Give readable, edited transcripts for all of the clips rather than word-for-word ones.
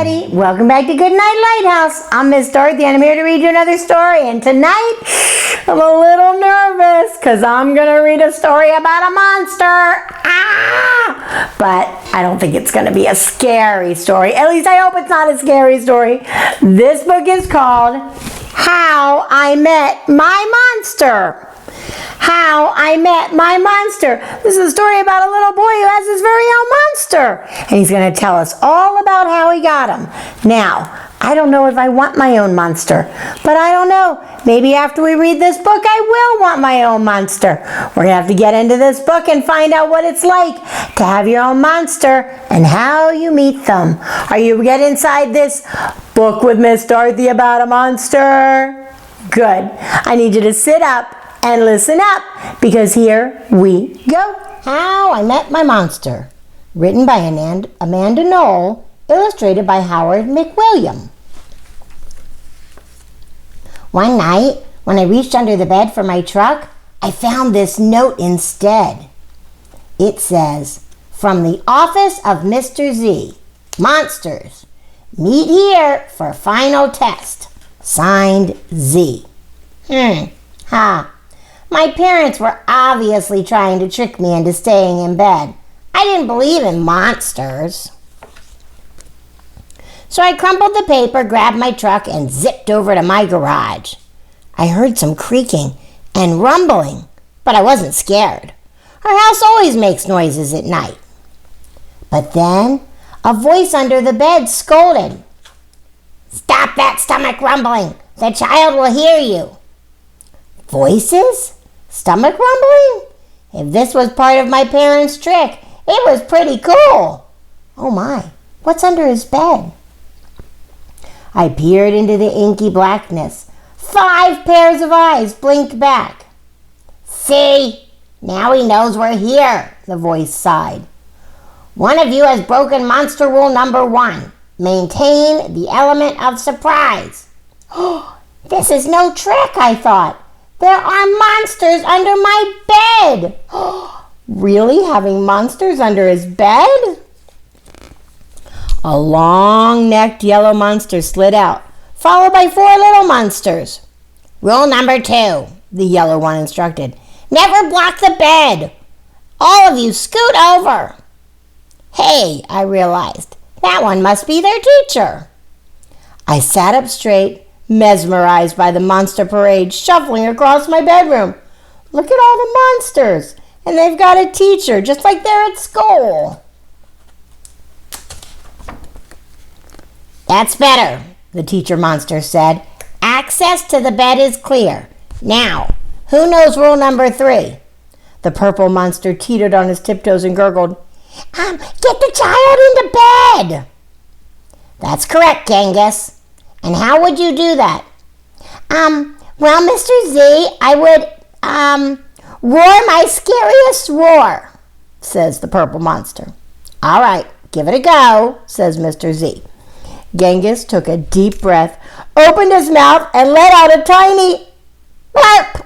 everybody. Welcome back to Goodnight Lighthouse. I'm Miss Dorothy and I'm here to read you another story. And tonight, I'm a little nervous because I'm going to read a story about a monster. But I don't think it's going to be a scary story. At least I hope it's not a scary story. This book is called How I Met My Monster. How I Met My Monster. This is a story about a little boy who has his very own monster. And he's going to tell us all about how he got him. Now, I don't know if I want my own monster, but I don't know. Maybe after we read this book, I will want my own monster. We're going to have to get into this book and find out what it's like to have your own monster and how you meet them. Are you get inside this book with Miss Dorothy about a monster? Good. I need you to sit up and listen up, because here we go. How I Met My Monster. Written by Amanda Noll, illustrated by Howard McWilliam. One night, when I reached under the bed for my truck, I found this note instead. It says, "From the office of Mr. Z, Monsters. Meet here for final test. Signed, Z." My parents were obviously trying to trick me into staying in bed. I didn't believe in monsters. So I crumpled the paper, grabbed my truck, and zipped over to my garage. I heard some creaking and rumbling, but I wasn't scared. Our house always makes noises at night. But then a voice under the bed scolded. "Stop that stomach rumbling! The child will hear you." Voices? Stomach rumbling? If this was part of my parents' trick, it was pretty cool. Oh my, what's under his bed? I peered into the inky blackness. 5 pairs of eyes blinked back. "See, now he knows we're here," the voice sighed. "One of you has broken monster rule number 1. Maintain the element of surprise." This is no trick, I thought. There are monsters under my bed. Really? Having monsters under his bed? A long-necked yellow monster slid out, followed by 4 little monsters. "Rule number 2, the yellow one instructed. "Never block the bed. All of you scoot over." Hey, I realized, that one must be their teacher. I sat up straight, mesmerized by the monster parade shuffling across my bedroom. Look at all the monsters, and they've got a teacher, just like they're at school. "That's better," the teacher monster said. "Access to the bed is clear. Now, who knows rule number 3? The purple monster teetered on his tiptoes and gurgled, "Get the child into bed." "That's correct, Genghis. And how would you do that?" Well, Mr. Z, I would, roar my scariest roar," says the purple monster. "All right, give it a go," says Mr. Z. Genghis took a deep breath, opened his mouth, and let out a tiny burp.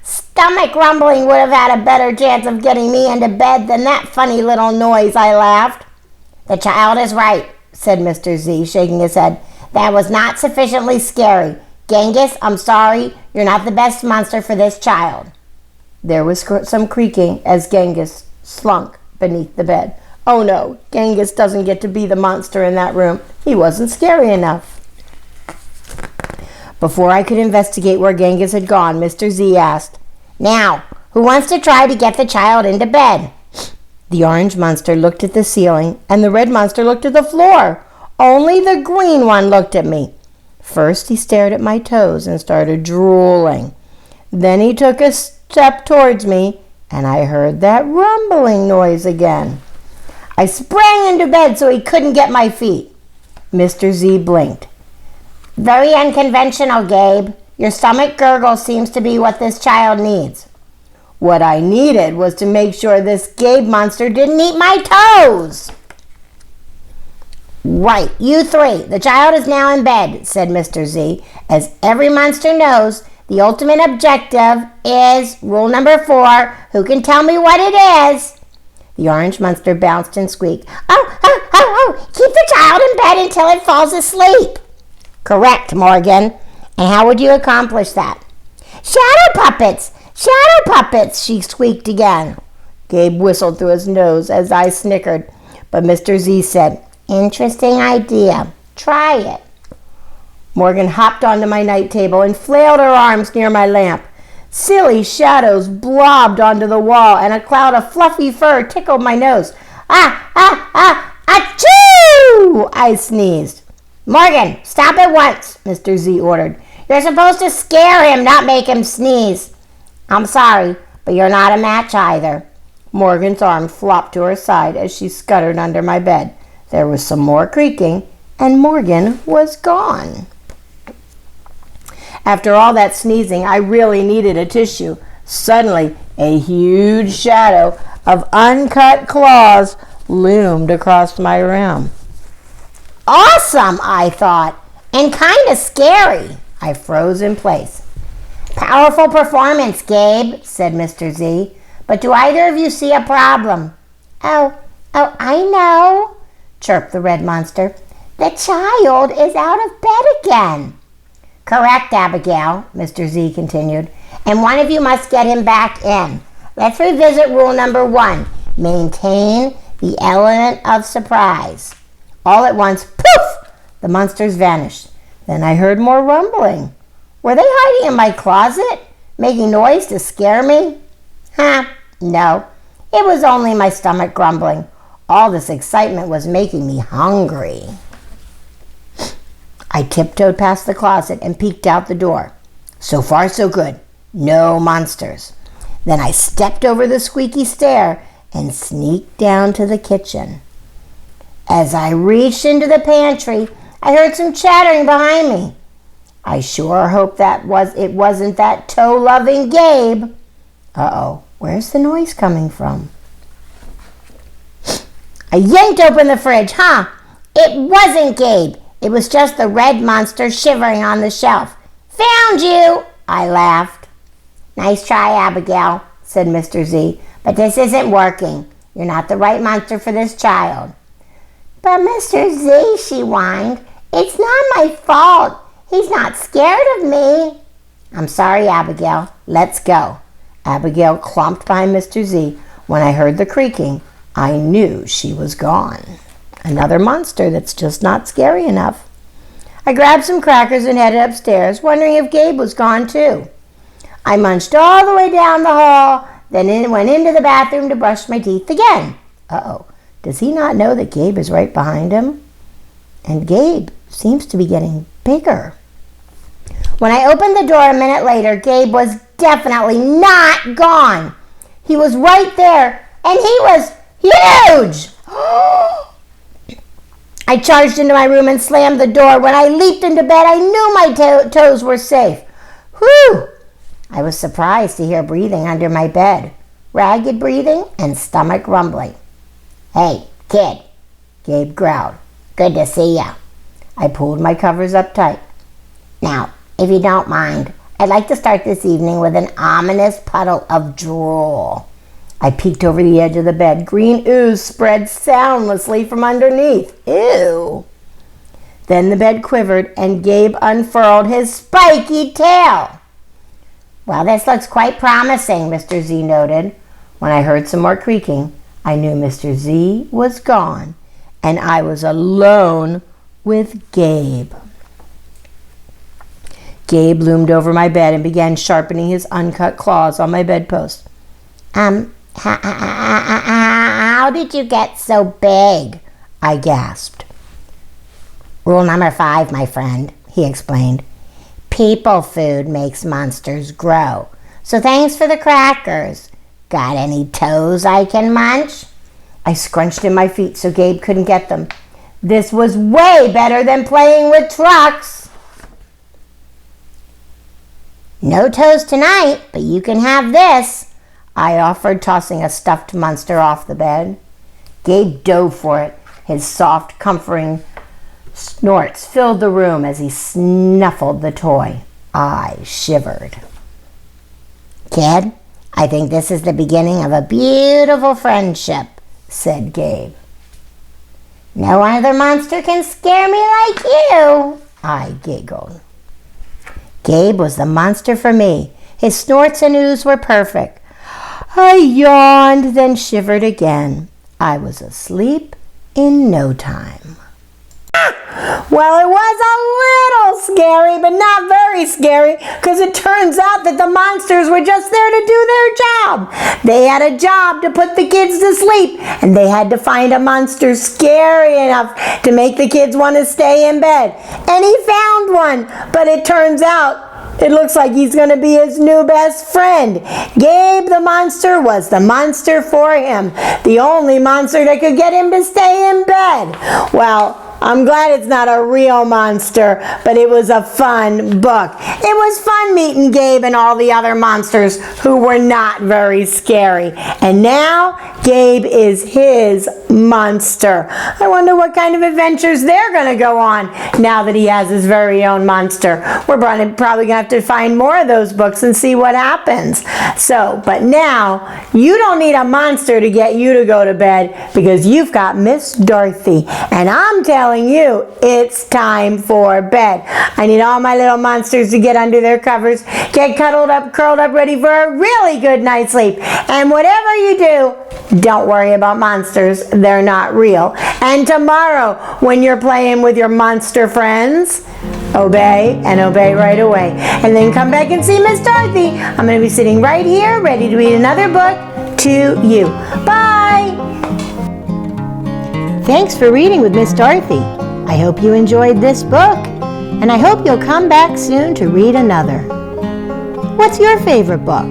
Stomach rumbling would have had a better chance of getting me into bed than that funny little noise, I laughed. "The child is right," said Mr. Z, shaking his head. "That was not sufficiently scary. Genghis, I'm sorry, you're not the best monster for this child." There was some creaking as Genghis slunk beneath the bed. Oh no, Genghis doesn't get to be the monster in that room. He wasn't scary enough. Before I could investigate where Genghis had gone, Mr. Z asked, "Now, who wants to try to get the child into bed?" The orange monster looked at the ceiling, and the red monster looked at the floor. Only the green one looked at me. First, he stared at my toes and started drooling. Then he took a step towards me, and I heard that rumbling noise again. I sprang into bed so he couldn't get my feet. Mr. Z blinked. "Very unconventional, Gabe. Your stomach gurgle seems to be what this child needs." What I needed was to make sure this Gabe monster didn't eat my toes. "Right, you 3. The child is now in bed," said Mr. Z. "As every monster knows, the ultimate objective is rule number 4. Who can tell me what it is?" The orange monster bounced and squeaked. Oh, oh, oh, oh, keep the child in bed until it falls asleep. Correct, Morgan. And how would you accomplish that? Shadow puppets! Shadow puppets! She squeaked again. Gabe whistled through his nose as I snickered, but Mr. Z said, interesting idea. Try it. Morgan hopped onto my night table and flailed her arms near my lamp. Silly shadows blobbed onto the wall, and a cloud of fluffy fur tickled my nose. Ah, ah, ah, achoo! I sneezed. Morgan, stop at once, Mr. Z ordered. You're supposed to scare him, not make him sneeze. I'm sorry, but you're not a match either. Morgan's arm flopped to her side as she scuttered under my bed. There was some more creaking, and Morgan was gone. After all that sneezing, I really needed a tissue. Suddenly, a huge shadow of uncut claws loomed across my room. Awesome, I thought, and kind of scary. I froze in place. Powerful performance, Gabe, said Mr. Z. But do either of you see a problem? Oh, I know, chirped the red monster. The child is out of bed again. Correct, Abigail, Mr. Z continued. And one of you must get him back in. Let's revisit rule number 1. Maintain the element of surprise. All at once, poof! The monsters vanished. Then I heard more rumbling. Were they hiding in my closet, making noise to scare me? No. It was only my stomach grumbling. All this excitement was making me hungry. I tiptoed past the closet and peeked out the door. So far, so good. No monsters. Then I stepped over the squeaky stair and sneaked down to the kitchen. As I reached into the pantry, I heard some chattering behind me. I sure hope it wasn't that toe-loving Gabe. Uh-oh, where's the noise coming from? I yanked open the fridge. It wasn't Gabe. It was just the red monster shivering on the shelf. Found you, I laughed. Nice try, Abigail, said Mr. Z, but this isn't working. You're not the right monster for this child. But Mr. Z, she whined, it's not my fault. He's not scared of me. I'm sorry, Abigail. Let's go. Abigail clumped behind Mr. Z. When I heard the creaking, I knew she was gone. Another monster that's just not scary enough. I grabbed some crackers and headed upstairs, wondering if Gabe was gone too. I munched all the way down the hall, then went into the bathroom to brush my teeth again. Uh-oh, does he not know that Gabe is right behind him? And Gabe seems to be getting bigger. When I opened the door a minute later, Gabe was definitely not gone. He was right there, and he was huge. I charged into my room and slammed the door. When I leaped into bed, I knew my toes were safe. Whew! I was surprised to hear breathing under my bed. Ragged breathing and stomach rumbling. Hey, kid, Gabe growled. Good to see ya. I pulled my covers up tight. Now, if you don't mind, I'd like to start this evening with an ominous puddle of drool. I peeked over the edge of the bed. Green ooze spread soundlessly from underneath. Ew. Then the bed quivered and Gabe unfurled his spiky tail. Well, this looks quite promising, Mr. Z noted. When I heard some more creaking, I knew Mr. Z was gone, and I was alone with Gabe. Gabe loomed over my bed and began sharpening his uncut claws on my bedpost. How did you get so big? I gasped. Rule number 5, my friend, he explained. People food makes monsters grow. So thanks for the crackers. Got any toes I can munch? I scrunched in my feet so Gabe couldn't get them. This was way better than playing with trucks. No toes tonight, but you can have this, I offered, tossing a stuffed monster off the bed. Gabe dove for it. His soft, comforting snorts filled the room as he snuffled the toy. I shivered. Kid, I think this is the beginning of a beautiful friendship. said Gabe. No other monster can scare me like you, I giggled. Gabe was the monster for me. His snorts and oohs were perfect. I yawned, then shivered again. I was asleep in no time. Well, it was a little scary, but not very scary, because it turns out that the monsters were just there to do their job. They had a job to put the kids to sleep, and they had to find a monster scary enough to make the kids want to stay in bed. And he found one, but it turns out it looks like he's going to be his new best friend. Gabe the monster was the monster for him, the only monster that could get him to stay in bed. Well, I'm glad it's not a real monster, but it was a fun book. It was fun meeting Gabe and all the other monsters who were not very scary. And now Gabe is his monster. I wonder what kind of adventures they're going to go on now that he has his very own monster. We're probably going to have to find more of those books and see what happens. But now you don't need a monster to get you to go to bed, because you've got Miss Dorothy. And I'm telling you, it's time for bed. I need all my little monsters to get under their covers, get cuddled up, curled up, ready for a really good night's sleep. And whatever you do, don't worry about monsters. They're not real. And tomorrow, when you're playing with your monster friends, obey, and obey right away. And then come back and see Miss Dorothy. I'm going to be sitting right here, ready to read another book to you. Bye! Thanks for reading with Miss Dorothy. I hope you enjoyed this book, and I hope you'll come back soon to read another. What's your favorite book?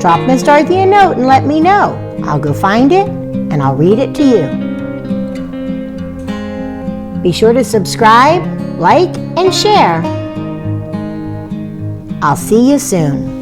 Drop Miss Dorothy a note and let me know. I'll go find it, and I'll read it to you. Be sure to subscribe, like, and share. I'll see you soon.